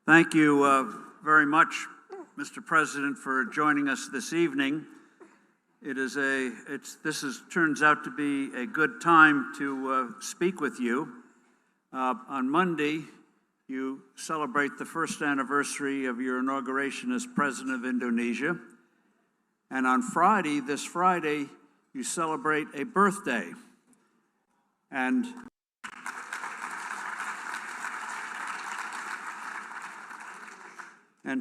Thank you very much, Mr. President, for joining us this evening. Turns out to be a good time to speak with you. On Monday, you celebrate the first anniversary of your inauguration as President of Indonesia. And on Friday, this Friday, you celebrate a birthday. And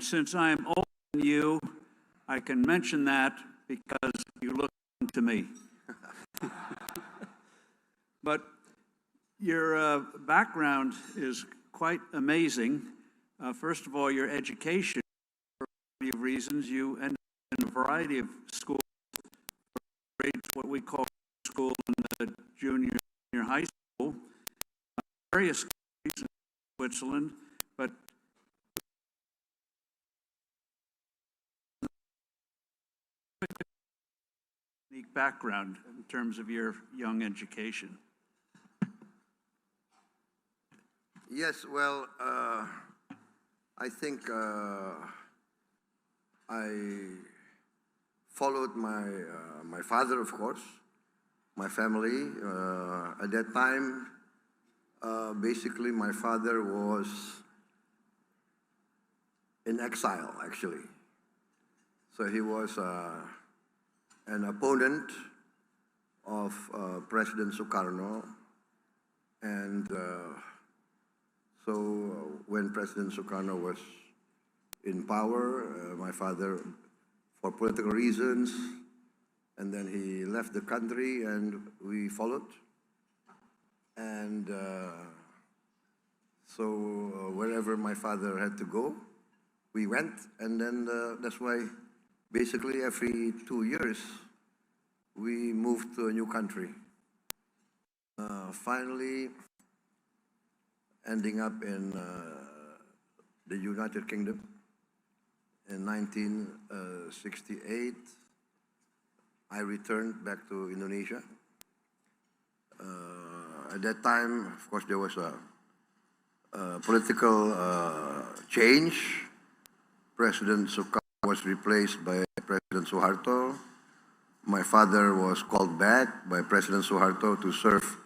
since I am older than you, I can mention that because you look to me. But your background is quite amazing. First of all, your education, for a variety of reasons, you ended up in a variety of schools, grades, what we call school and junior high school, various countries in Switzerland, but unique background in terms of your young education. Yes, well, I think I followed my father, of course, my family. At that time, basically, my father was in exile, actually. So he was an opponent of President Sukarno, and so when President Sukarno was in power, my father, for political reasons, and then he left the country and we followed. And so wherever my father had to go, we went, and then that's why basically every 2 years we moved to a new country. Finally, ending up in the United Kingdom in 1968. I returned back to Indonesia. At that time, of course, there was a political change. President Sukarno was replaced by President Suharto. My father was called back by President Suharto to serve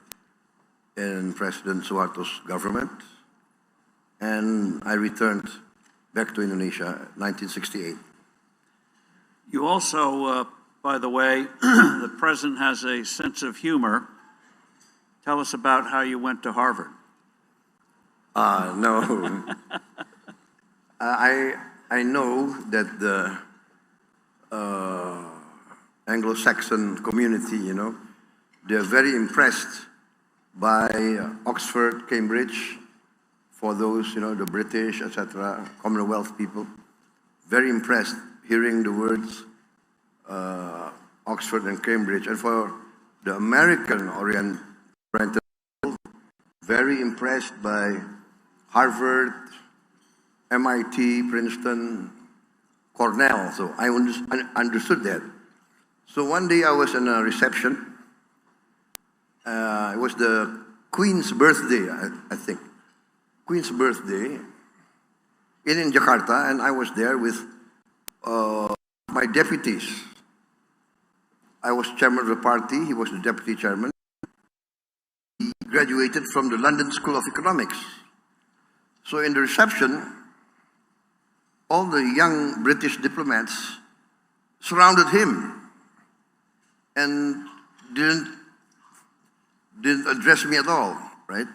in President Suharto's government, and I returned back to Indonesia in 1968. You also, by the way, the president has a sense of humor. Tell us about how you went to Harvard. No. I know that the Anglo-Saxon community, they're very impressed by Oxford, Cambridge, for those, the British, etc., Commonwealth people. Very impressed hearing the words Oxford and Cambridge. And for the American-oriented people, very impressed by Harvard, MIT, Princeton, Cornell. So I understood that. So one day I was in a reception. It was the Queen's birthday, I think. Queen's birthday in Jakarta, and I was there with my deputies. I was chairman of the party, he was the deputy chairman. He graduated from the London School of Economics. So in the reception, all the young British diplomats surrounded him and didn't address me at all, right?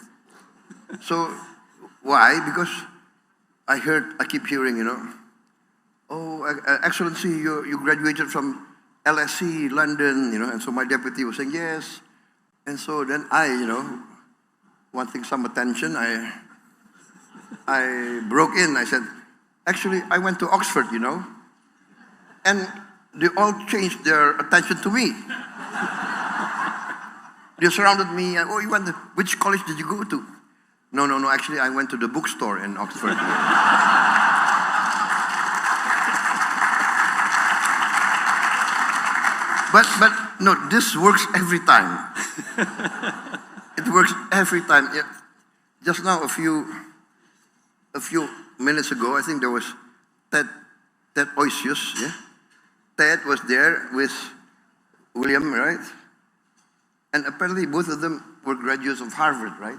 So, why? Because I keep hearing, oh, Excellency, you graduated from LSE, London, and so my deputy was saying, yes. And so then I, wanting some attention, I broke in. I said, actually, I went to Oxford, and they all changed their attention to me. They surrounded me, and, oh, you went to, which college did you go to? No, actually I went to the bookstore in Oxford. But no, this works every time. It works every time. Yeah. Just now, a few minutes ago, I think there was Ted Oisius, yeah? Ted was there with William, right? And apparently both of them were graduates of Harvard, right?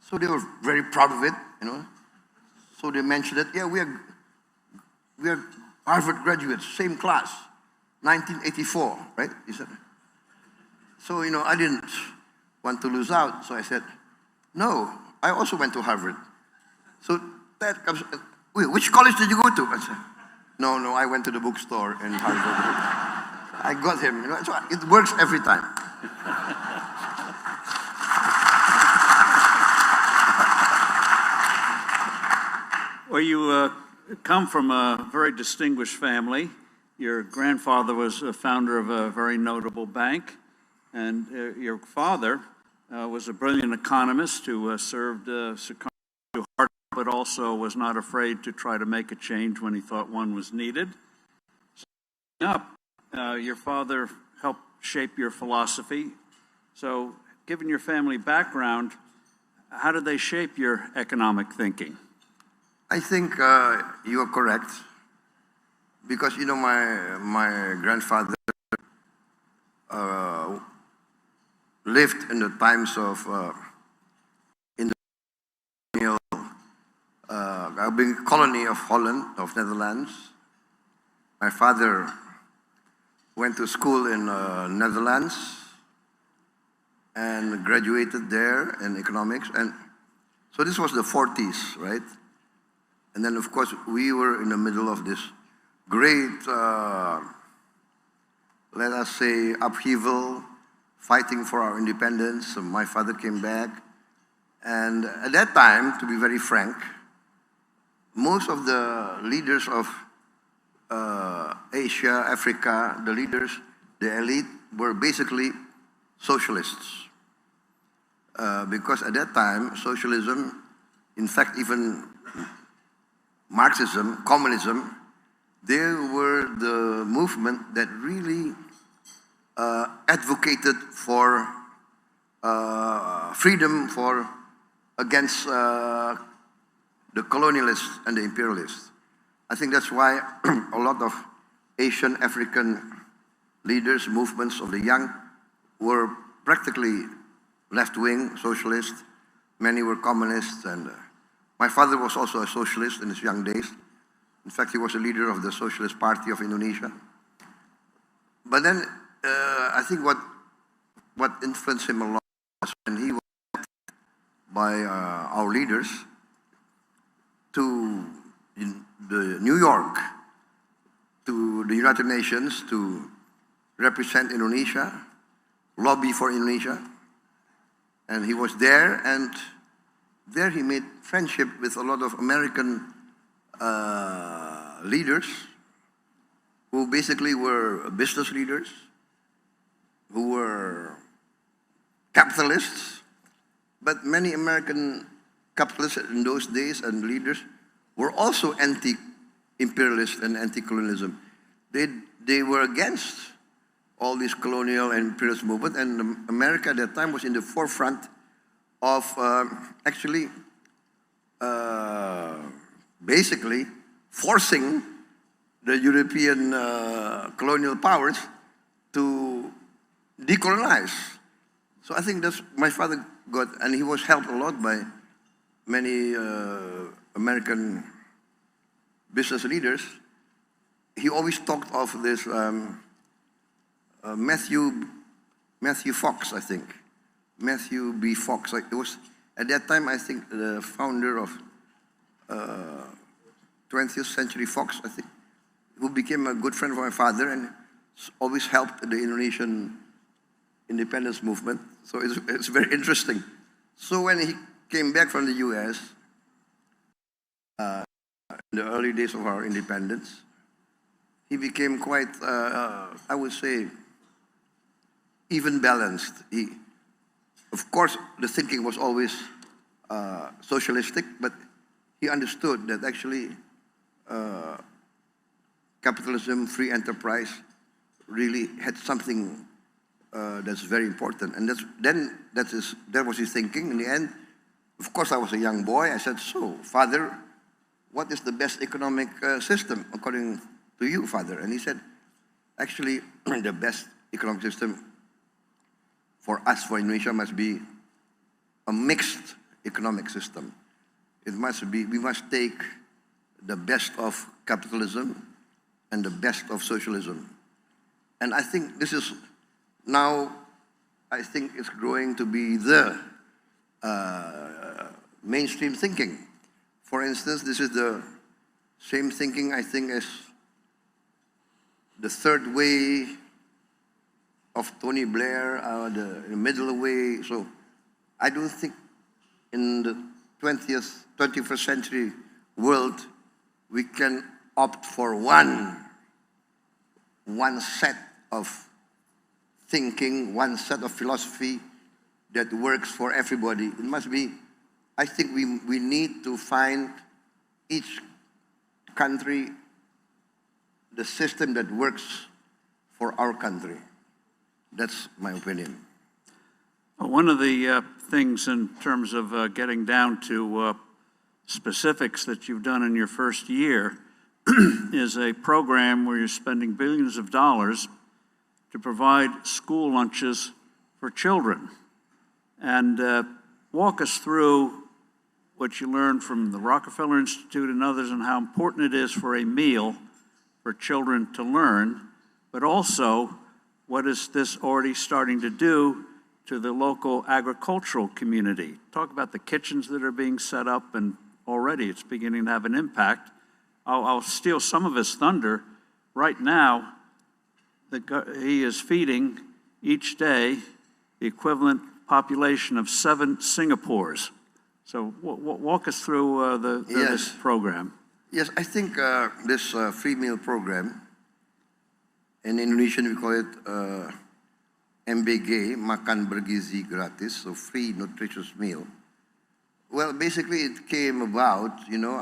So they were very proud of it, you know? So they mentioned it, yeah, we are Harvard graduates, same class, 1984, right? He said. So, you know, I didn't want to lose out, so I said, no, I also went to Harvard. So that comes, wait, which college did you go to? I said, no, I went to the bookstore in Harvard. I got him, you know, so it works every time. Well, you come from a very distinguished family. Your grandfather was a founder of a very notable bank, and your father was a brilliant economist who served Chicago hard, but also was not afraid to try to make a change when he thought one was needed. So, your father helped shape your philosophy. So, given your family background, how did they shape your economic thinking? I think you are correct, because you know my grandfather lived in the times of being colony of Holland, of Netherlands. My father went to school in Netherlands and graduated there in economics, and so this was the 40s, right? And then, of course, we were in the middle of this great, let us say, upheaval, fighting for our independence. So my father came back. And at that time, to be very frank, most of the leaders of Asia, Africa, the leaders, the elite, were basically socialists. Because at that time, socialism, in fact, even Marxism, communism, they were the movement that really advocated for freedom against the colonialists and the imperialists. I think that's why a lot of Asian, African leaders, movements of the young were practically left-wing socialists. Many were communists, and my father was also a socialist in his young days. In fact, he was a leader of the Socialist Party of Indonesia. But then, I think what influenced him a lot was when he was by our leaders to New York, to the United Nations, to represent Indonesia, lobby for Indonesia. And he was there, and there he made friendship with a lot of American leaders who basically were business leaders, who were capitalists. But many American capitalists in those days and leaders were also anti-imperialist and anti-colonialism. They were against all this colonial and imperialist movement, and America at that time was in the forefront of actually basically forcing the European colonial powers to decolonize. So I think that's my father got, and he was helped a lot by many American business leaders. He always talked of this Matthew Fox, I think. Matthew B. Fox. It was, at that time, I think, the founder of 20th Century Fox, I think, who became a good friend of my father and always helped the Indonesian independence movement. So it's very interesting. So when he came back from the US, in the early days of our independence, he became quite, I would say, even balanced. Of course, the thinking was always socialistic, but he understood that actually capitalism, free enterprise, really had something that's very important. And that was his thinking. In the end, of course, I was a young boy. I said, so, Father, what is the best economic system according to you, Father? And he said, actually, the best economic system for us, for Indonesia, must be a mixed economic system. It must be, we must take the best of capitalism and the best of socialism. And I think this is now, I think it's growing to be the mainstream thinking. For instance, this is the same thinking, I think, as the third way of Tony Blair, the middle way. So I don't think in the 21st century world, we can opt for one set of thinking, one set of philosophy that works for everybody. It must be, I think we need to find each country the system that works for our country. That's my opinion. One of the things in terms of getting down to specifics that you've done in your first year is a program where you're spending billions of dollars to provide school lunches for children. And walk us through what you learned from the Rockefeller Institute and others and how important it is for a meal for children to learn, but also what is this already starting to do to the local agricultural community? Talk about the kitchens that are being set up, and already it's beginning to have an impact. I'll steal some of his thunder. Right now, he is feeding each day the equivalent population of 7 Singapores. So walk us through this program. Yes, I think this free meal program, in Indonesian we call it MBG, Makan Bergizi Gratis, so free nutritious meal. Well, basically it came about, you know,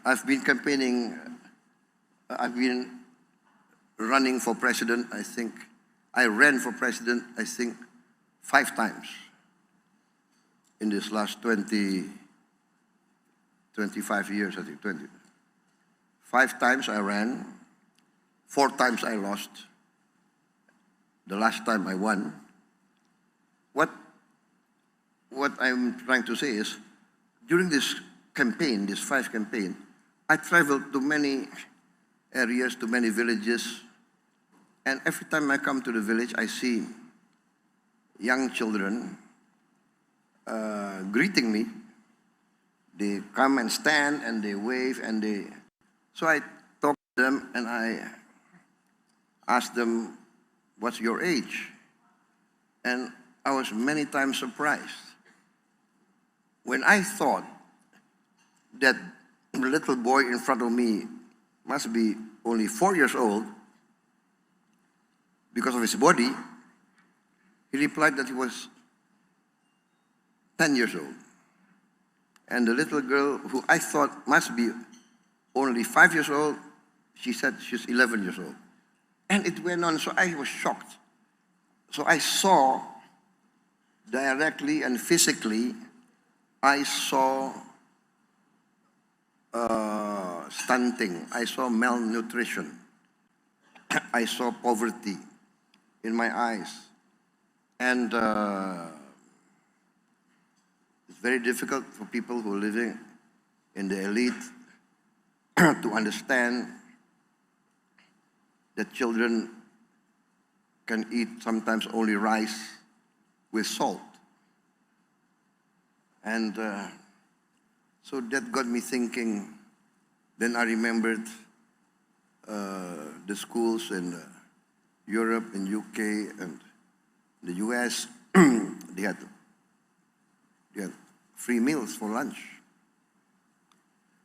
I've been campaigning, I've been running for president, I think. I ran for president, I think, 5 times in this last 25 years, I think, 20. 5 times I ran, 4 times I lost. The last time I won. What I'm trying to say is, during this campaign, this 5 campaign, I traveled to many areas, to many villages, and every time I come to the village, I see young children greeting me. They come and stand and they wave and they... So I talk to them and I ask them, what's your age? And I was many times surprised. When I thought that the little boy in front of me must be only 4 years old, because of his body, he replied that he was 10 years old. And the little girl, who I thought must be only 5 years old, she said she's 11 years old. And it went on, so I was shocked. So I saw directly and physically, I saw stunting, I saw malnutrition, I saw poverty in my eyes. And it's very difficult for people who are living in the elite to understand that children can eat sometimes only rice with salt. And so that got me thinking. Then I remembered the schools in Europe, in UK, and the US. They had free meals for lunch.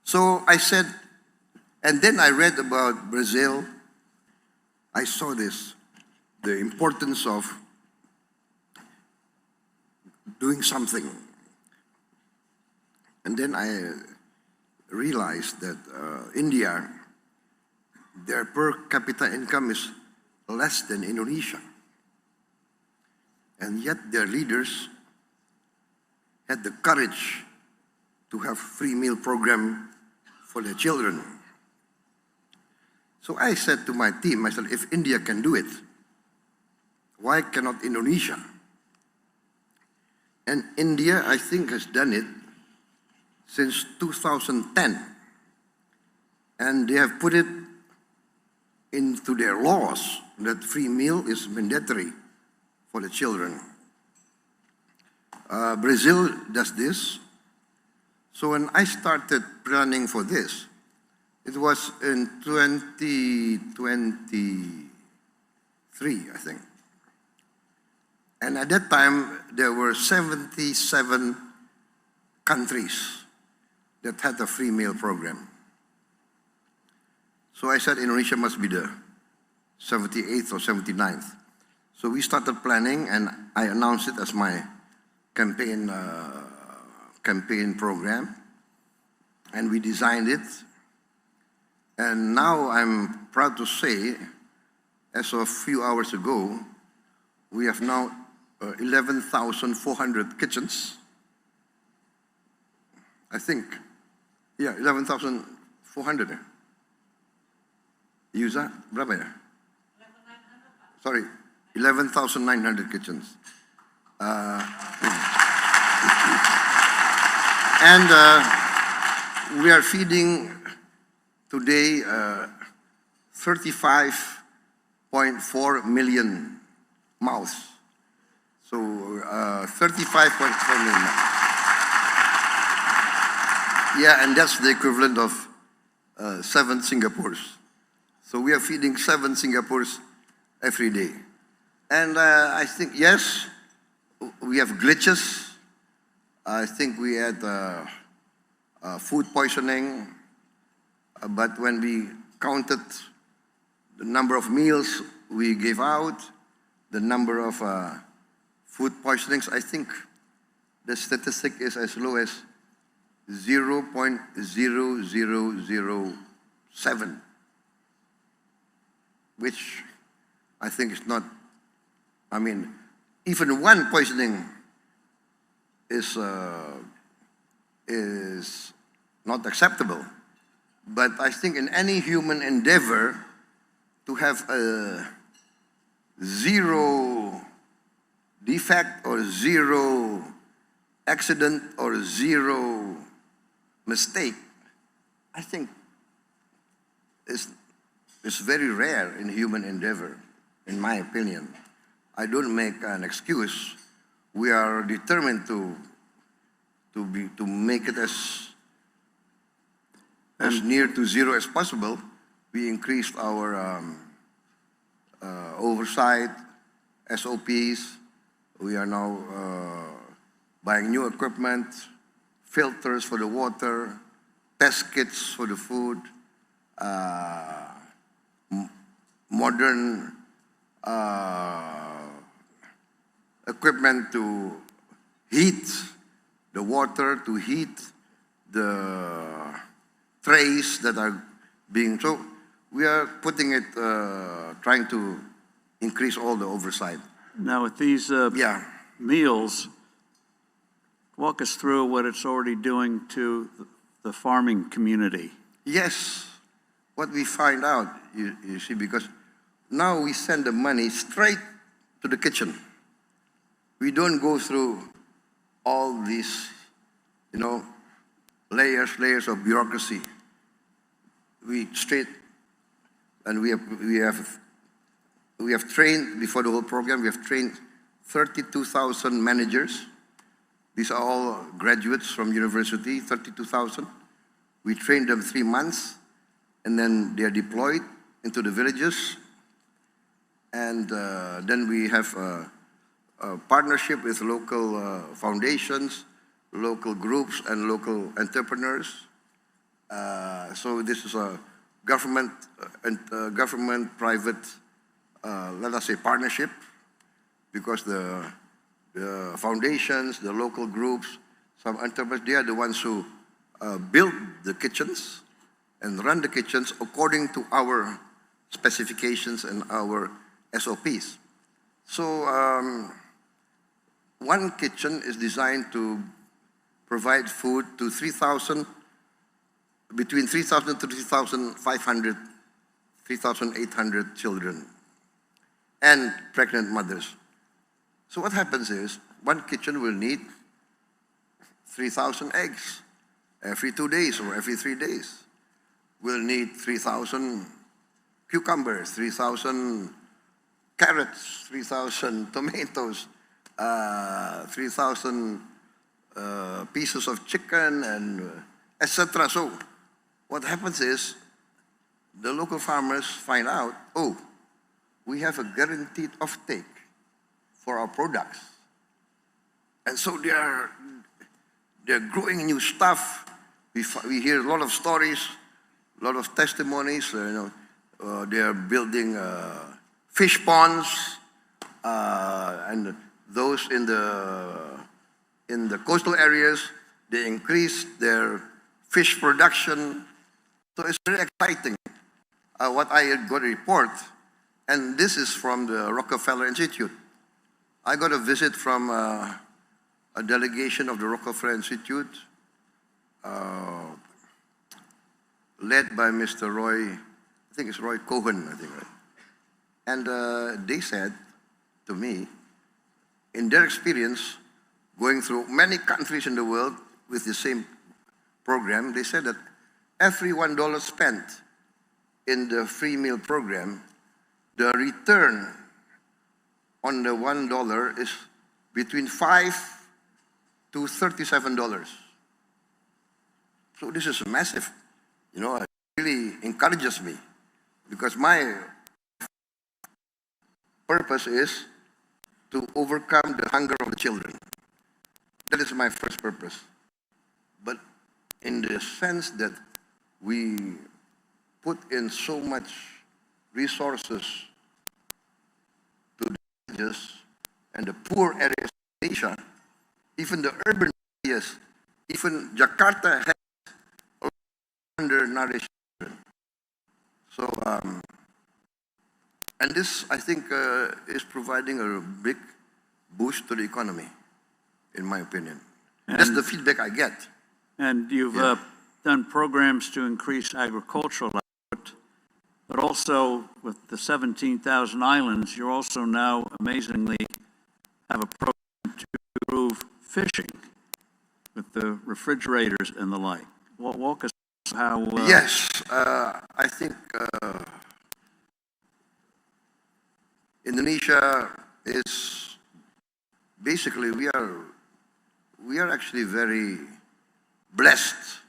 So I said, and then I read about Brazil. I saw this, the importance of doing something. And then I realized that India, their per capita income is less than Indonesia. And yet their leaders had the courage to have free meal program for their children. So I said to my team, I said, if India can do it, why cannot Indonesia? And India, I think, has done it since 2010. And they have put it into their laws that free meal is mandatory for the children. Brazil does this. So when I started planning for this, it was in 2023, I think. And at that time, there were 77 countries that had a free meal program. So I said Indonesia must be the 78th or 79th. So we started planning, and I announced it as my campaign program, and we designed it. And now I'm proud to say, as of a few hours ago, we have now 11,400 kitchens. I think, yeah, 11,400. Yusa, berapa ya? Sorry, 11,900 kitchens. And we are feeding today 35.4 million mouths. So 35.4 million mouths. Yeah, and that's the equivalent of 7 Singapores. So we are feeding 7 Singapores every day. And I think, yes, we have glitches. I think we had food poisoning. But when we counted the number of meals we gave out, the number of food poisonings, I think the statistic is as low as 0.0007, which I think is not, I mean, even one poisoning is not acceptable. But I think in any human endeavor, to have a zero defect or zero accident or zero mistake, I think is very rare in human endeavor, in my opinion. I don't make an excuse. We are determined to make it as near to zero as possible. We increased our oversight, SOPs. We are now buying new equipment, filters for the water, test kits for the food, modern equipment to heat the water, to heat the trays that are being, so we are putting it, trying to increase all the oversight. Now with these meals, walk us through what it's already doing to the farming community. Yes, what we find out, you see, because now we send the money straight to the kitchen. We don't go through all these, layers of bureaucracy. We straight, and we have trained, before the whole program, we have trained 32,000 managers. These are all graduates from university, 32,000. We trained them 3 months, and then they are deployed into the villages. And then we have a partnership with local foundations, local groups, and local entrepreneurs. So this is a government and government-private, let us say, partnership, because the foundations, the local groups, some entrepreneurs, they are the ones who build the kitchens and run the kitchens according to our specifications and our SOPs. So one kitchen is designed to provide food to 3,000 between 3,000 to 3,500, 3,800 children and pregnant mothers. So what happens is, one kitchen will need 3,000 eggs every 2 days or every 3 days. We'll need 3,000 cucumbers, 3,000 carrots, 3,000 tomatoes, 3,000 pieces of chicken, and etc. So what happens is, the local farmers find out, oh, we have a guaranteed offtake for our products. And so they're growing new stuff. We hear a lot of stories, a lot of testimonies. They're building fish ponds, and those in the coastal areas, they increase their fish production. So it's very exciting. What I got a report, and this is from the Rockefeller Institute. I got a visit from a delegation of the Rockefeller Institute, led by Mr. Roy, I think it's Roy Cohen, I think, right? And they said to me, in their experience, going through many countries in the world with the same program, they said that every $1 spent in the free meal program, the return on the $1 is between $5 to $37. So this is massive. It really encourages me, because my purpose is to overcome the hunger of the children. That is my first purpose. But in the sense that we put in so much resources to the villages and the poor areas of Indonesia, even the urban areas, even Jakarta has undernourished children. So, and this, I think, is providing a big boost to the economy, in my opinion. That's the feedback I get. And you've done programs to increase agricultural output, but also with the 17,000 islands, you're also now amazingly have a program to improve fishing with the refrigerators and the like. Walk us through how... Yes, I think Indonesia is basically, we are actually very blessed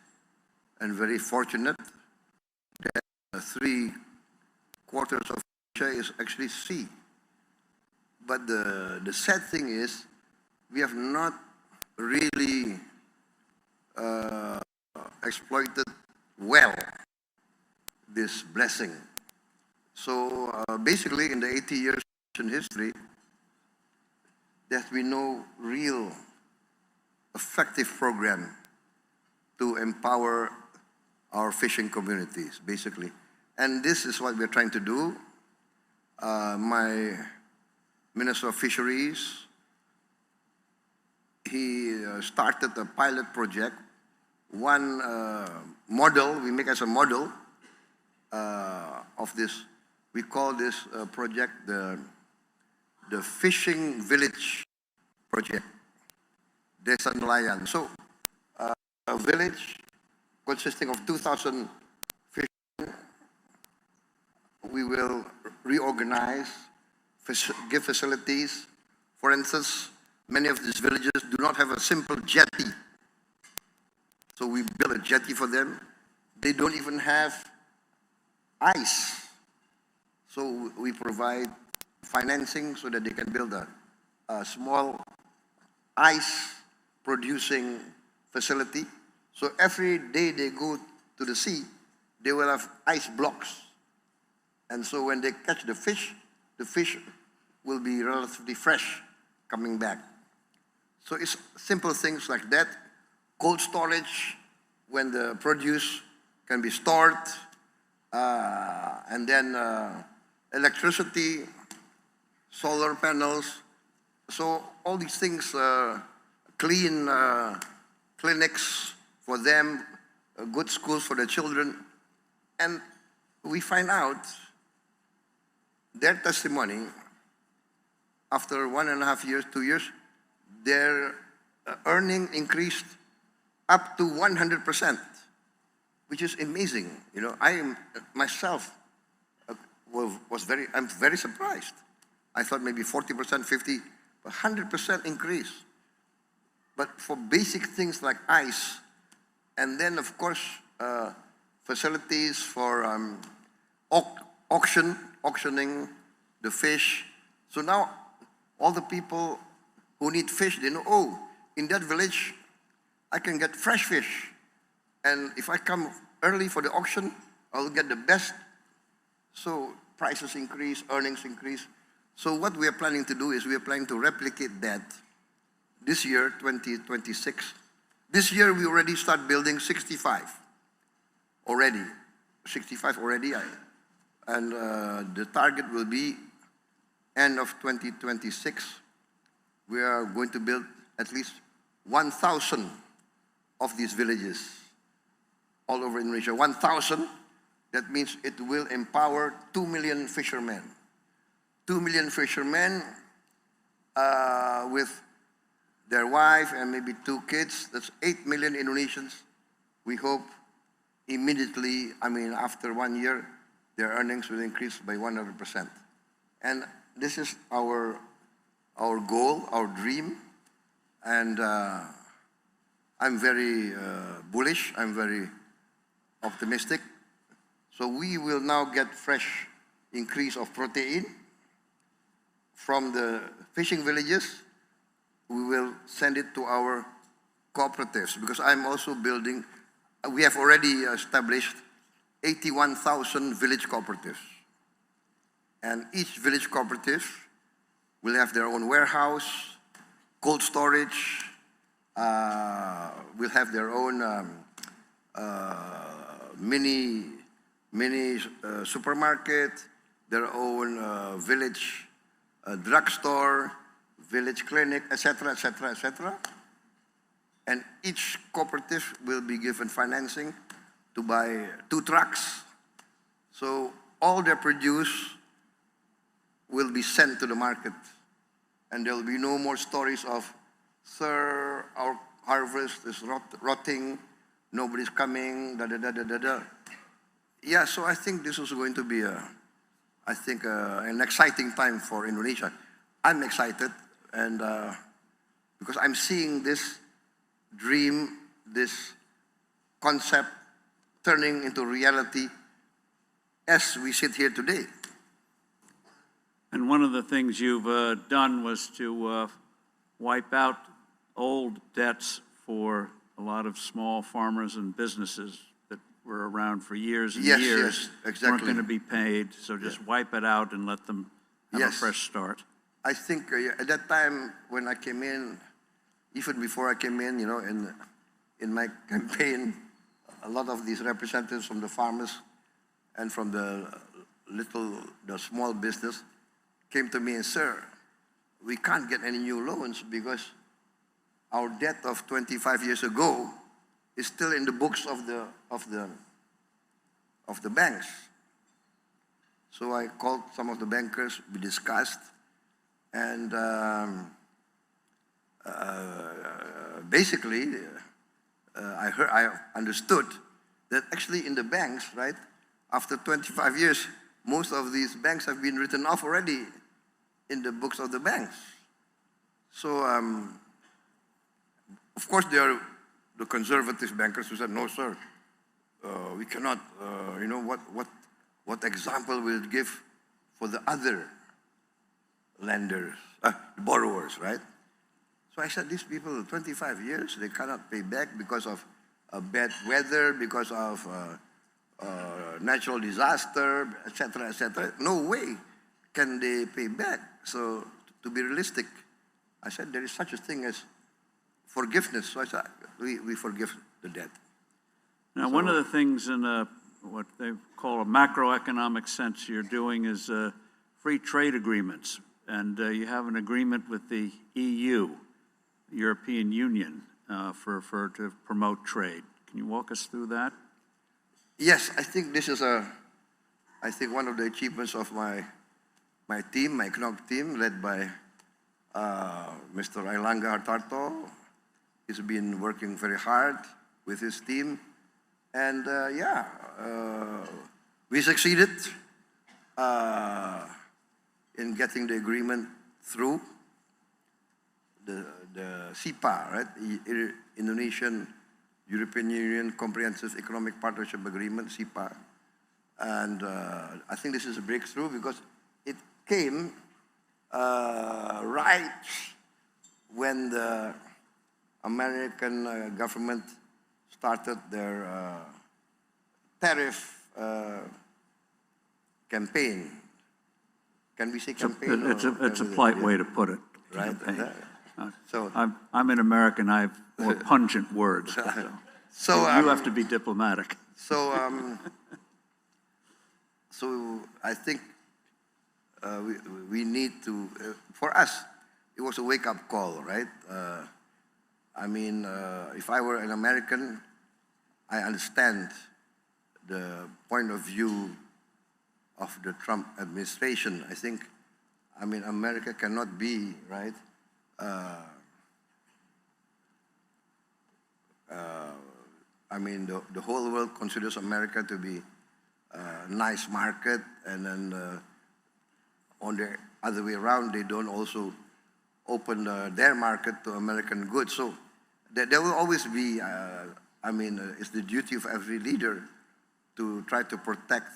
and very fortunate that 3/4 of Asia is actually sea. But the sad thing is, we have not really exploited well this blessing. So basically, in the 80 years in history, there's been no real effective program to empower our fishing communities, basically. And this is what we're trying to do. My Minister of Fisheries, he started a pilot project. One model, we make as a model of this. We call this project the Fishing Village Project, Desa Nelayan. So, a village consisting of 2,000 fishermen, we will reorganize, give facilities. For instance, many of these villages do not have a simple jetty. So we build a jetty for them. They don't even have ice. So we provide financing so that they can build a small ice producing facility. So every day they go to the sea, they will have ice blocks. And so when they catch the fish will be relatively fresh coming back. So it's simple things like that. Cold storage, when the produce can be stored, and then electricity, solar panels. So all these things, clean clinics for them, good schools for the children. And we find out their testimony, after 1.5 years, 2 years, their earning increased up to 100%, which is amazing. You know, I am myself I'm very surprised. I thought maybe 40%, 50, 100% increase. But for basic things like ice, and then of course facilities for auctioning the fish. So now all the people who need fish, they know, oh, in that village, I can get fresh fish. And if I come early for the auction, I'll get the best. So prices increase, earnings increase. So what we are planning to do is we are planning to replicate that this year, 2026. This year, we already start building 65 already. 65 already. And the target will be end of 2026. We are going to build at least 1,000 of these villages all over Indonesia. 1,000, that means it will empower 2 million fishermen. 2 million fishermen with their wife and maybe 2 kids. That's 8 million Indonesians. We hope immediately, after 1 year, their earnings will increase by 100%. And this is our goal, our dream. And I'm very bullish, I'm very optimistic. So we will now get fresh increase of protein from the fishing villages. We will send it to our cooperatives, because I'm also building, we have already established 81,000 village cooperatives. And each village cooperative will have their own warehouse, cold storage, will have their own mini supermarket, their own village drugstore, village clinic, etc., etc., etc. And each cooperative will be given financing to buy 2 trucks. So all their produce will be sent to the market. And there will be no more stories of, sir, our harvest is rotting, nobody's coming, da-da-da-da-da-da. Yeah, so I think this is going to be, an exciting time for Indonesia. I'm excited, and because I'm seeing this dream, this concept turning into reality as we sit here today. And one of the things you've done was to wipe out old debts for a lot of small farmers and businesses that were around for years and years. Yes, exactly. Weren't going to be paid, so just wipe it out and let them have a fresh start. I think at that time when I came in, even before I came in, in my campaign, a lot of these representatives from the farmers and from the small business came to me and, sir, we can't get any new loans because our debt of 25 years ago is still in the books of the banks. So I called some of the bankers, we discussed, and basically I understood that actually in the banks, right, after 25 years, most of these banks have been written off already in the books of the banks. So, of course, there are the conservative bankers who said, no, sir, we cannot, what example will it give for the other lenders, borrowers, right? So I said, these people, 25 years, they cannot pay back because of bad weather, because of natural disaster, etc., etc. No way can they pay back. So to be realistic, I said there is such a thing as forgiveness. So I said we forgive the debt. Now, one of the things in what they call a macroeconomic sense you're doing is free trade agreements, and you have an agreement with the EU, European Union, to promote trade. Can you walk us through that? Yes, I think this is one of the achievements of my team, my economic team, led by Mr. Ailangga Hartarto. He's been working very hard with his team. And we succeeded in getting the agreement through the SIPA, right? Indonesian European Union Comprehensive Economic Partnership Agreement, SIPA. And I think this is a breakthrough because it came right when the American government started their tariff campaign. Can we say campaign? It's a polite way to put it. Right. So I'm an American. I have more pungent words. So you have to be diplomatic. So I think we need to. For us, it was a wake-up call, right? I mean, if I were an American, I understand the point of view of the Trump administration. I mean, America cannot be, right? I mean, the whole world considers America to be a nice market, and then on the other way around, they don't also open their market to American goods. So there will always be, I mean, it's the duty of every leader to try to protect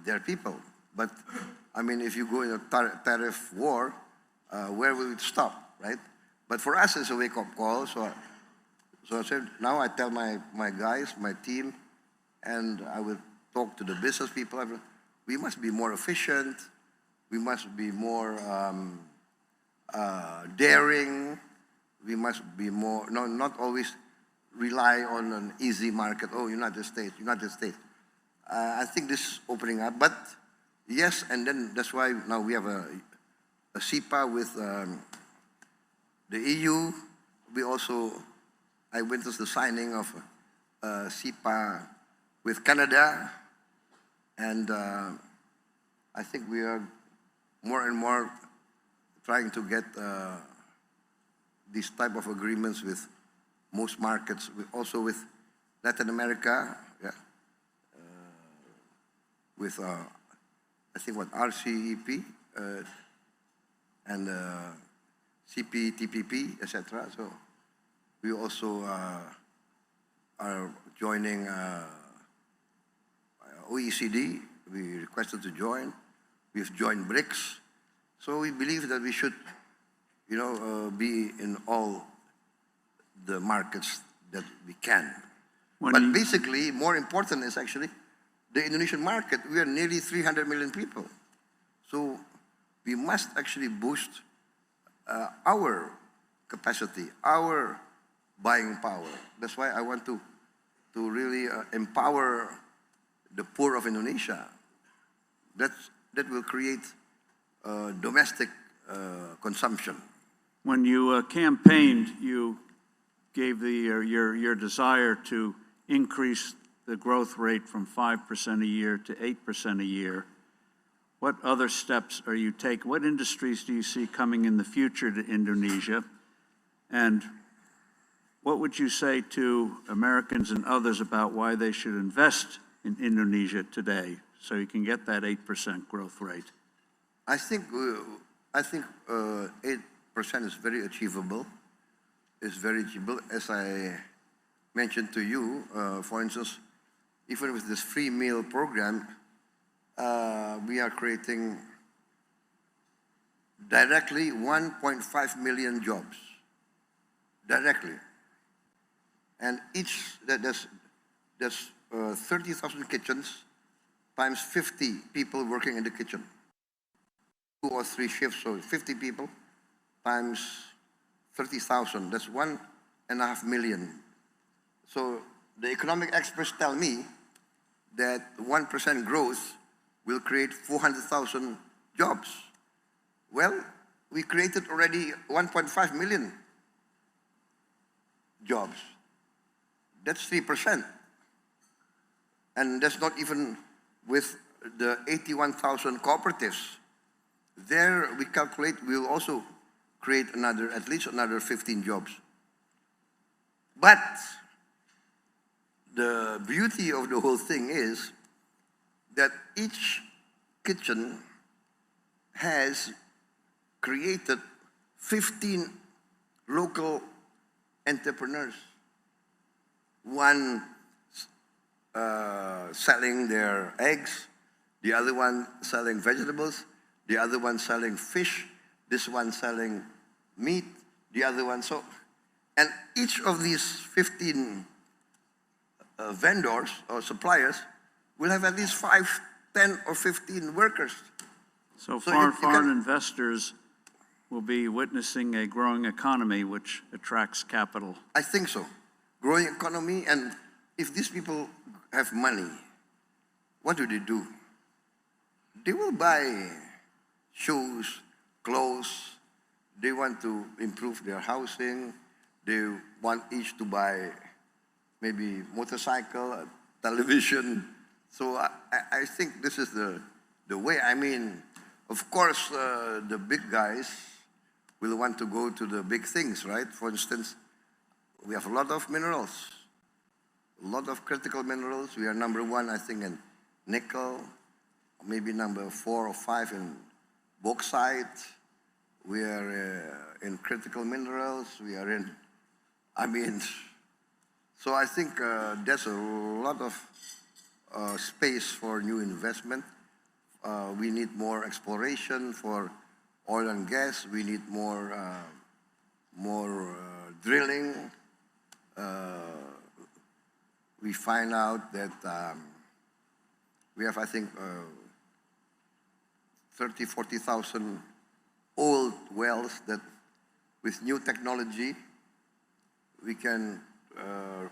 their people. But, I mean, if you go in a tariff war, where will it stop, right? But for us, it's a wake-up call. So I said, now I tell my guys, my team, and I will talk to the business people. We must be more efficient. We must be more daring. We must be more, not always rely on an easy market. Oh, United States. I think this is opening up. But yes, and then that's why now we have a SIPA with the EU. I witnessed the signing of SIPA with Canada, and I think we are more and more trying to get these type of agreements with most markets, also with Latin America, with I think RCEP and CPTPP, etc. So we also are joining OECD. We requested to join. We've joined BRICS. So we believe that we should, be in all the markets that we can. But basically, more important is actually the Indonesian market. We are nearly 300 million people. So we must actually boost our capacity, our buying power. That's why I want to really empower the poor of Indonesia. That will create domestic consumption. When you campaigned, you gave your desire to increase the growth rate from 5% a year to 8% a year. What other steps are you taking? What industries do you see coming in the future to Indonesia? And what would you say to Americans and others about why they should invest in Indonesia today so you can get that 8% growth rate? I think 8% is very achievable. It's very achievable. As I mentioned to you, for instance, even with this free meal program, we are creating directly 1.5 million jobs. Directly. And there's 30,000 kitchens times 50 people working in the kitchen. 2 or 3 shifts, so 50 people times 30,000. That's 1.5 million. So the economic experts tell me that 1% growth will create 400,000 jobs. Well, we created already 1.5 million jobs. That's 3%. And that's not even with the 81,000 cooperatives. There, we calculate we'll also create at least another 15 jobs. But the beauty of the whole thing is that each kitchen has created 15 local entrepreneurs. One selling their eggs, the other one selling vegetables, the other one selling fish, this one selling meat, the other one so. And each of these 15 vendors or suppliers will have at least 5, 10, or 15 workers. So foreign investors will be witnessing a growing economy which attracts capital. I think so. Growing economy, and if these people have money, what do? They will buy shoes, clothes. They want to improve their housing. They want each to buy maybe motorcycle, a television. So I think this is the way. I mean, of course, the big guys will want to go to the big things, right? For instance, we have a lot of minerals, a lot of critical minerals. We are number 1, I think, in nickel, maybe number 4 or 5 in bauxite. We are in critical minerals. We are in, so I think there's a lot of space for new investment. We need more exploration for oil and gas. We need more drilling. We find out that we have, I think, 30, 40,000 old wells that with new technology, we can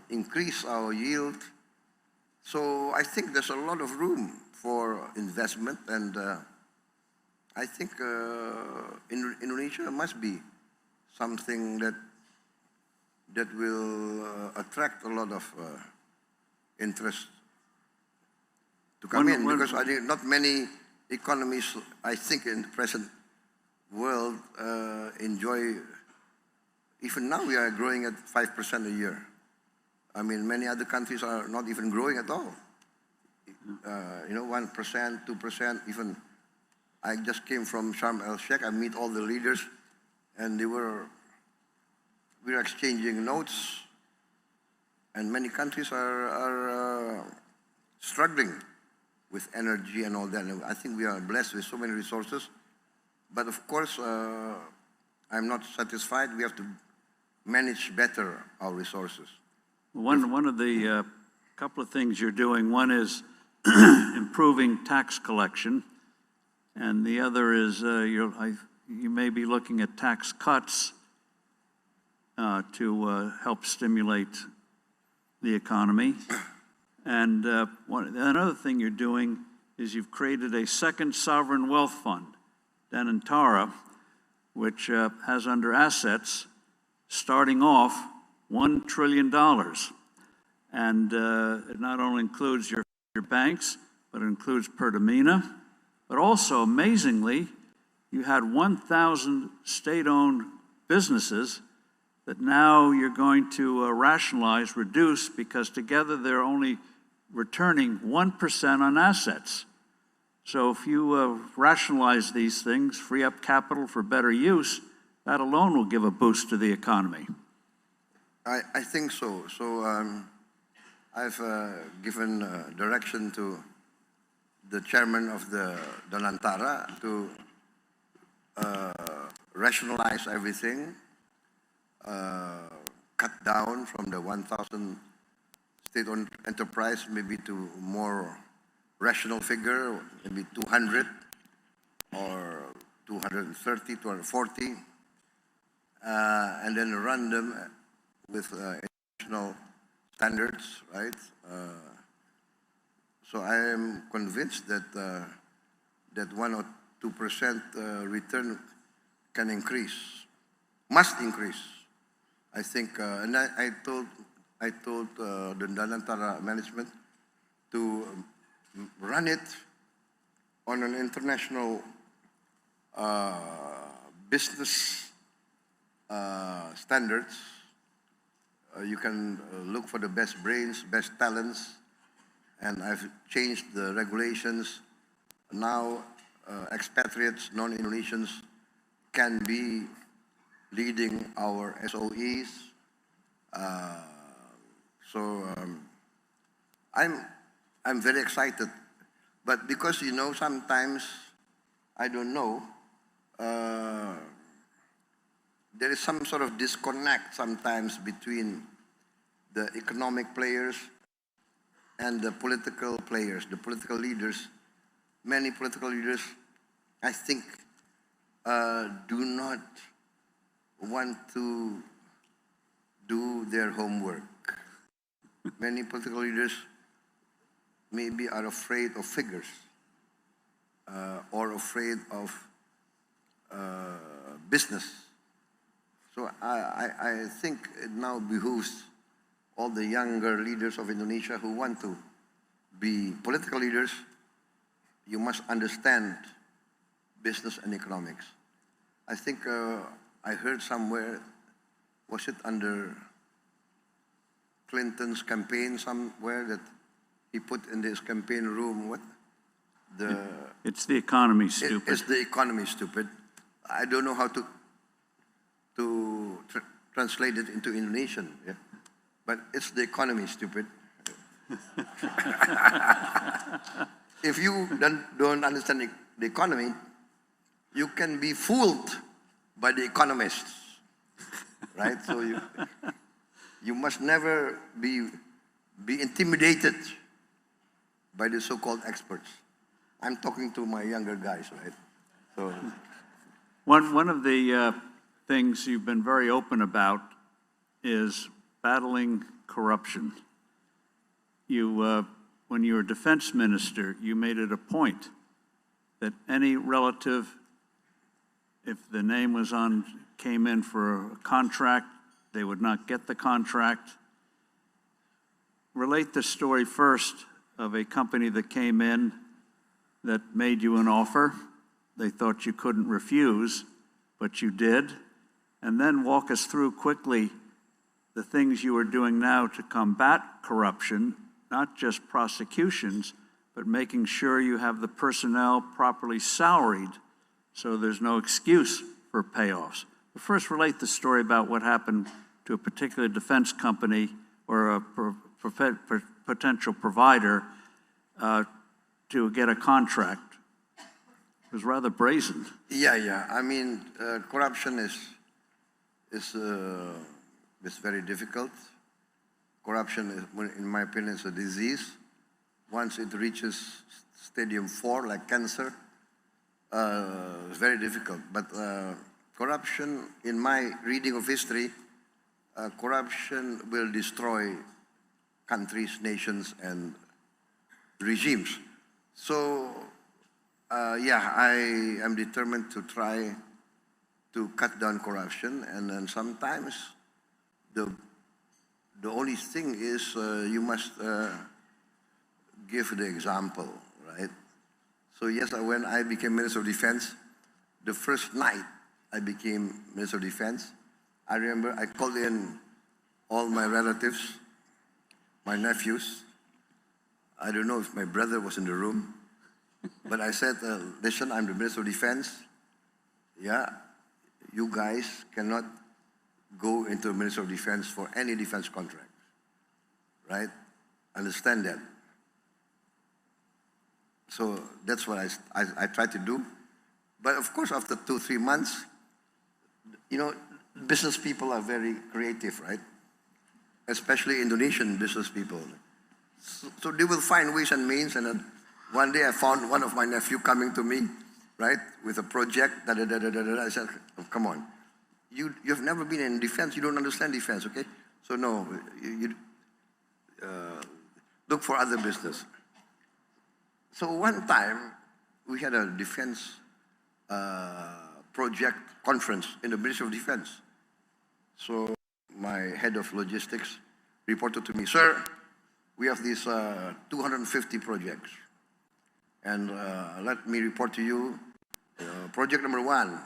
increase our yield. So I think there's a lot of room for investment, and I think Indonesia must be something that will attract a lot of interest to come in, because I think not many economies, I think, in the present world enjoy. Even now we are growing at 5% a year. I mean, many other countries are not even growing at all. 1%, 2%, even. I just came from Sharm el-Sheikh. I meet all the leaders, and we were exchanging notes, and many countries are struggling with energy and all that. And I think we are blessed with so many resources, but of course, I'm not satisfied. We have to manage better our resources. One of the couple of things you're doing, one is improving tax collection, and the other is you may be looking at tax cuts to help stimulate the economy. And another thing you're doing is you've created a second sovereign wealth fund, Danantara, which has under assets starting off $1 trillion. And it not only includes your banks, but it includes Pertamina. But also, amazingly, you had 1,000 state-owned businesses that now you're going to rationalize, reduce, because together they're only returning 1% on assets. So if you rationalize these things, free up capital for better use, that alone will give a boost to the economy. I think so. So I've given direction to the chairman of the Danantara to rationalize everything, cut down from the 1,000 state-owned enterprise maybe to more rational figure, maybe 200 or 230, 240, and then run them with international standards, right? So I am convinced that that 1 or 2% return can increase, must increase. I think, and I I told the Danantara management to run it on an international business standards. You can look for the best brains, best talents, and I've changed the regulations. Now, expatriates, non-Indonesians can be leading our SOEs. I'm very excited, but because sometimes I don't know. There is some sort of disconnect sometimes between the economic players and the political players, the political leaders. Many political leaders, I think, do not want to do their homework. Many political leaders maybe are afraid of figures or afraid of business. So I think it now behooves all the younger leaders of Indonesia who want to be political leaders. You must understand business and economics. I think I heard somewhere, was it under Clinton's campaign somewhere, that he put in this campaign room, what? It's the economy, stupid. It's the economy, stupid. I don't know how to translate it into Indonesian, yeah? But it's the economy, stupid. If you don't understand the economy, you can be fooled by the economists, right? So you must never be intimidated by the so-called experts. I'm talking to my younger guys, right? So one of the things you've been very open about is battling corruption. When you were defense minister, you made it a point that any relative, if the name came in for a contract, they would not get the contract. Relate the story first of a company that came in that made you an offer. They thought you couldn't refuse, but you did. And then walk us through quickly the things you are doing now to combat corruption, not just prosecutions, but making sure you have the personnel properly salaried so there's no excuse for payoffs. But first, relate the story about what happened to a particular defense company or a potential provider to get a contract. It was rather brazen. Yeah. I mean, corruption is very difficult. Corruption, in my opinion, is a disease. Once it reaches stadium 4, like cancer, it's very difficult. But corruption, in my reading of history, corruption will destroy countries, nations, and regimes. So, I am determined to try to cut down corruption, and then sometimes the only thing is you must give the example, right? So yes, when I became Minister of Defense, the first night I became Minister of Defense, I remember I called in all my relatives, my nephews. I don't know if my brother was in the room, but I said, listen, I'm the Minister of Defense. Yeah, you guys cannot go into the Minister of Defense for any defense contract, right? Understand that. So that's what I try to do. But of course, after 2-3 months, business people are very creative, right? Especially Indonesian business people. So they will find ways and means. And then one day I found one of my nephew coming to me, right, with a project. I said, oh, come on. You've never been in defense. You don't understand defense, okay? So no, you look for other business. So one time, we had a defense project conference in the Ministry of Defense. So my head of logistics reported to me, "Sir, we have these 250 projects. And let me report to you, project number one,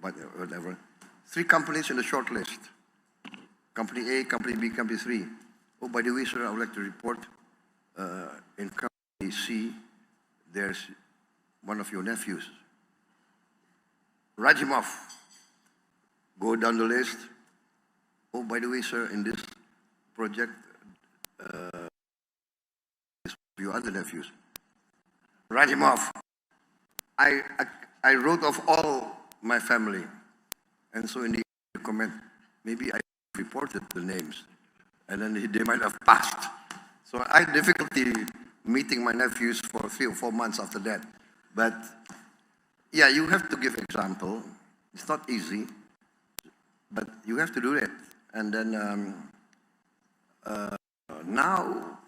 whatever, 3 companies in the short list. Company A, Company B, Company 3. Oh, by the way, sir, I would like to report in Company C, there's one of your nephews. Write him off. Go down the list. Oh, by the way, sir, in this project, your other nephews. Write him off. I wrote off all my family. And so in the comment, maybe I reported the names. And then they might have passed. So I had difficulty meeting my nephews for 3 or 4 months after that. But yeah, you have to give example. It's not easy, but you have to do it. And then now,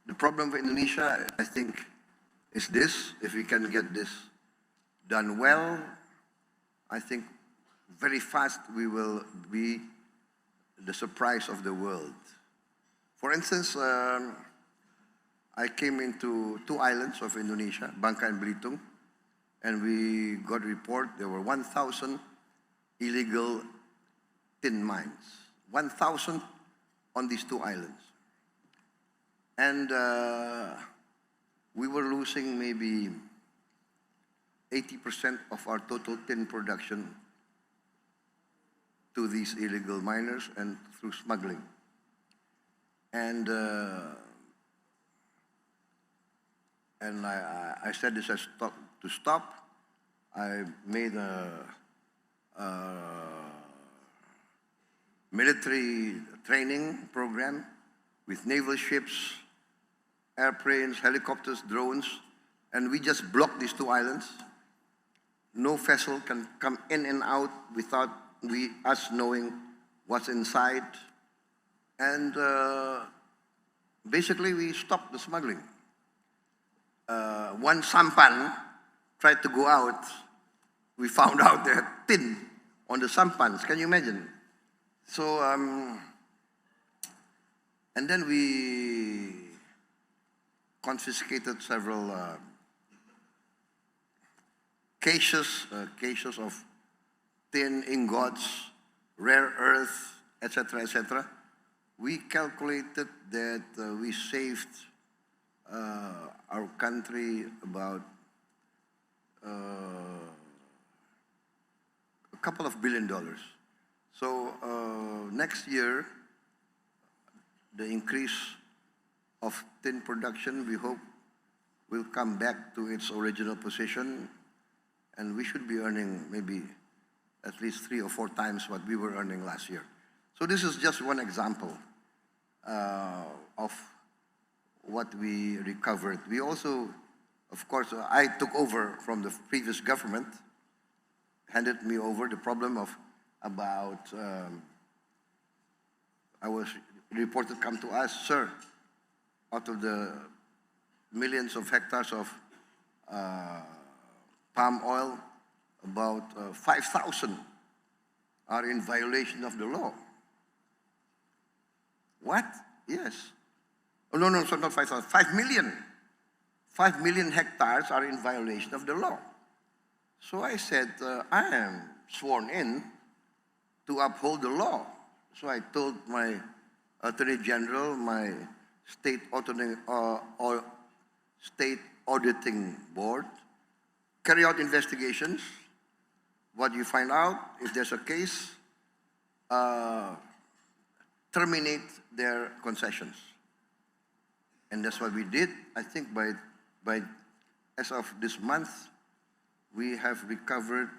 the problem for Indonesia, I think, is this. If we can get this done well, I think very fast we will be the surprise of the world. For instance, I came into 2 islands of Indonesia, Bangka and Belitung, and we got a report there were 1,000 illegal tin mines. 1,000 on these 2 islands. And we were losing maybe 80% of our total tin production to these illegal miners and through smuggling. And I said this has to stop. I made a military training program with naval ships, airplanes, helicopters, drones, and we just blocked these 2 islands. No vessel can come in and out without us knowing what's inside. And basically we stopped the smuggling. One sampan tried to go out. We found out there had tin on the sampans. Can you imagine? So, and then we confiscated several cases of tin ingots, rare earth, etc., etc. We calculated that we saved our country about a couple of $2 billion. So next year, the increase of tin production, we hope, will come back to its original position, and we should be earning maybe at least 3 or 4 times what we were earning last year. So this is just one example of what we recovered. We also, of course, I took over from the previous government, handed me over the problem of about, I was reported come to us, sir, out of the millions of hectares of palm oil, about 5,000 are in violation of the law. What? Yes. Oh, no, so not 5,000, 5 million. 5 million hectares are in violation of the law. So I said, I am sworn in to uphold the law. So I told my Attorney General, my state auditing board, carry out investigations. What you find out, if there's a case, terminate their concessions. And that's what we did. I think by as of this month, we have recovered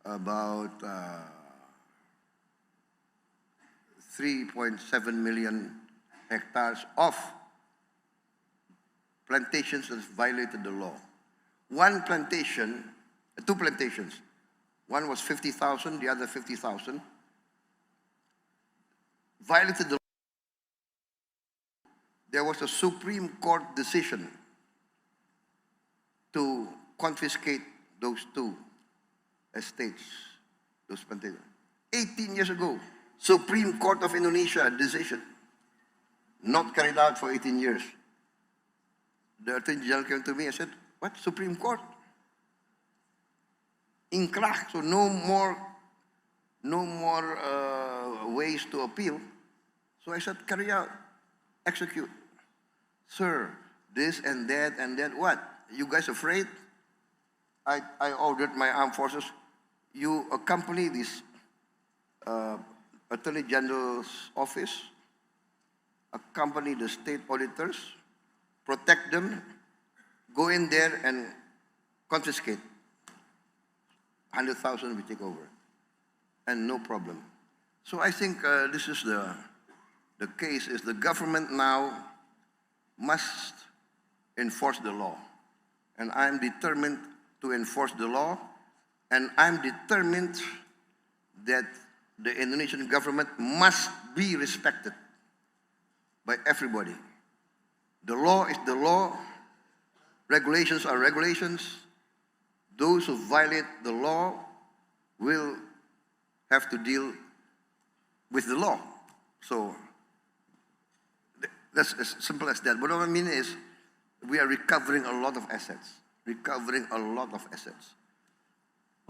about 3.7 million hectares of plantations that violated the law. One plantation, 2 plantations, one was 50,000, the other 50,000, violated the law. There was a Supreme Court decision to confiscate those 2 estates, those plantations. 18 years ago, Supreme Court of Indonesia decision, not carried out for 18 years. The Attorney General came to me and said, what, Supreme Court? Inkrah, so no more ways to appeal. So I said, carry out, execute. Sir, this and that, what? You guys afraid? I ordered my armed forces, you accompany this Attorney General's office, accompany the state auditors, protect them, go in there and confiscate. 100,000 we take over, and no problem. So I think this is the case, is the government now must enforce the law. And I'm determined to enforce the law, and I'm determined that the Indonesian government must be respected by everybody. The law is the law, regulations are regulations. Those who violate the law will have to deal with the law. So that's as simple as that. But what I mean is, we are recovering a lot of assets, Well,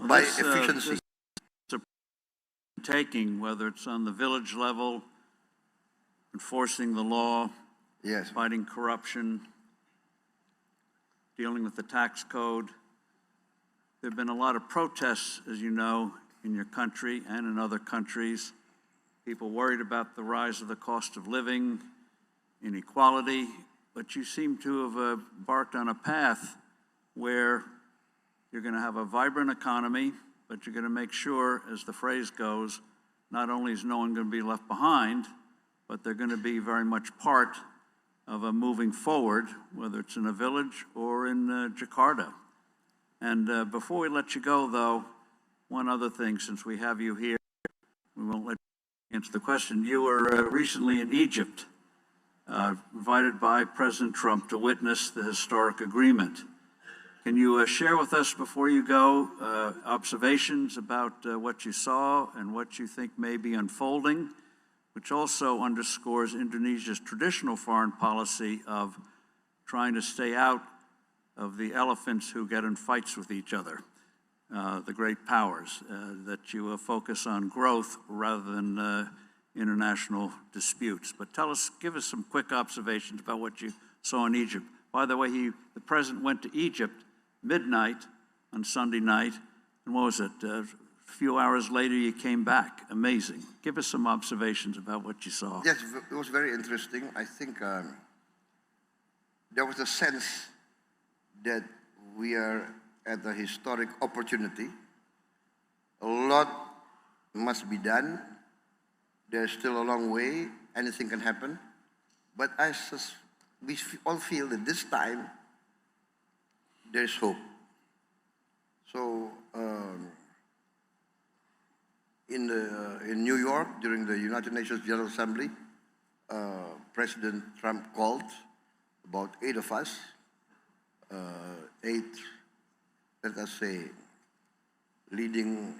by this, efficiency. this taking, whether it's on the village level, enforcing the law, Yes. fighting corruption, dealing with the tax code. There have been a lot of protests, as you know, in your country and in other countries. People worried about the rise of the cost of living, inequality, but you seem to have embarked on a path where you're going to have a vibrant economy, but you're going to make sure, as the phrase goes, not only is no one going to be left behind, but they're going to be very much part of a moving forward, whether it's in a village or in Jakarta. And before we let you go, though, one other thing, since we have you here, we won't let you answer the question. You were recently in Egypt, invited by President Trump to witness the historic agreement. Can you share with us, before you go, observations about what you saw and what you think may be unfolding, which also underscores Indonesia's traditional foreign policy of trying to stay out of the elephants who get in fights with each other, the great powers, that you focus on growth rather than international disputes. But give us some quick observations about what you saw in Egypt. By the way, the president went to Egypt midnight on Sunday night, and what was it? A few hours later, you came back. Amazing. Give us some observations about what you saw. Yes, it was very interesting. I think there was a sense that we are at a historic opportunity. A lot must be done. There's still a long way. Anything can happen. But we all feel that this time there's hope. So in New York, during the United Nations General Assembly, President Trump called about 8 of us, 8, let us say, leading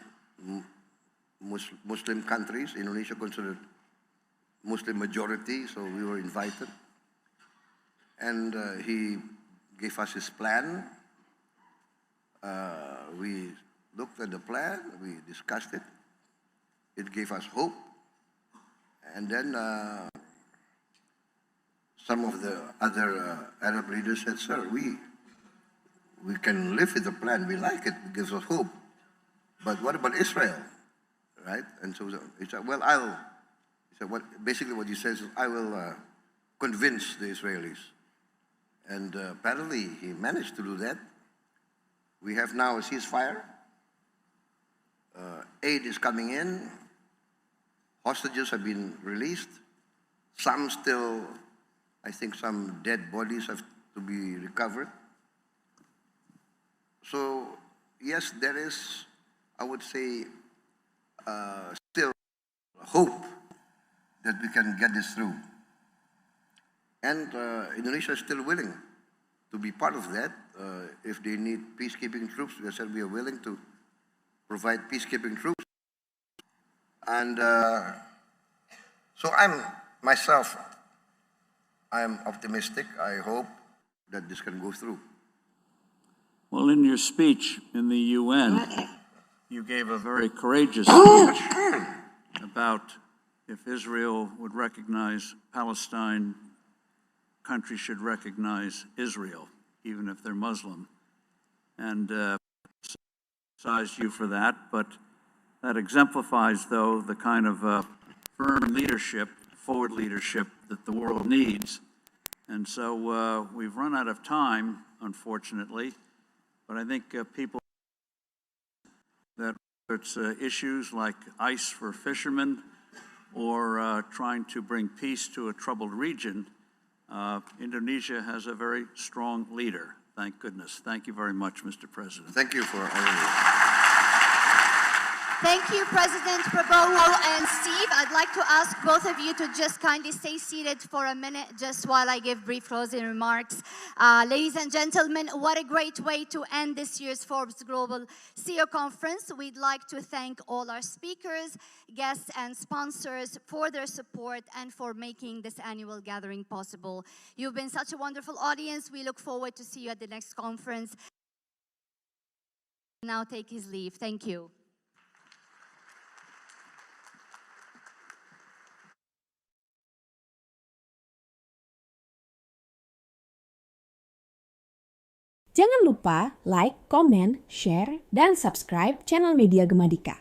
Muslim countries. Indonesia considered Muslim majority, so we were invited. And he gave us his plan. We looked at the plan, we discussed it. It gave us hope. And then some of the other Arab leaders said, sir, we can live with the plan, we like it, it gives us hope. But what about Israel, right? And so he said, well, basically what he says is, I will convince the Israelis. And apparently he managed to do that. We have now a ceasefire. Aid is coming in. Hostages have been released. Some still, I think some dead bodies have to be recovered. So yes, there is, I would say, still hope that we can get this through. And Indonesia is still willing to be part of that. If they need peacekeeping troops, we said we are willing to provide peacekeeping troops. And so I'm optimistic. I hope that this can go through. Well, in your speech in the UN, you gave a very courageous speech about if Israel would recognize Palestine, countries should recognize Israel, even if they're Muslim. And criticized you for that, but that exemplifies, though, the kind of firm leadership, forward leadership that the world needs. And so we've run out of time, unfortunately, but I think people that it's issues like ice for fishermen or trying to bring peace to a troubled region, Indonesia has a very strong leader. Thank goodness. Thank you very much, Mr. President. Thank you for honoring me. Thank you, President Prabowo and Steve. I'd like to ask both of you to just kindly stay seated for a minute, just while I give brief closing remarks. Ladies and gentlemen, what a great way to end this year's Forbes Global CEO Conference. We'd like to thank all our speakers, guests, and sponsors for their support and for making this annual gathering possible. You've been such a wonderful audience. We look forward to see you at the next conference. Now take his leave. Thank you. Jangan lupa like, comment, share, dan subscribe channel media Gemadika.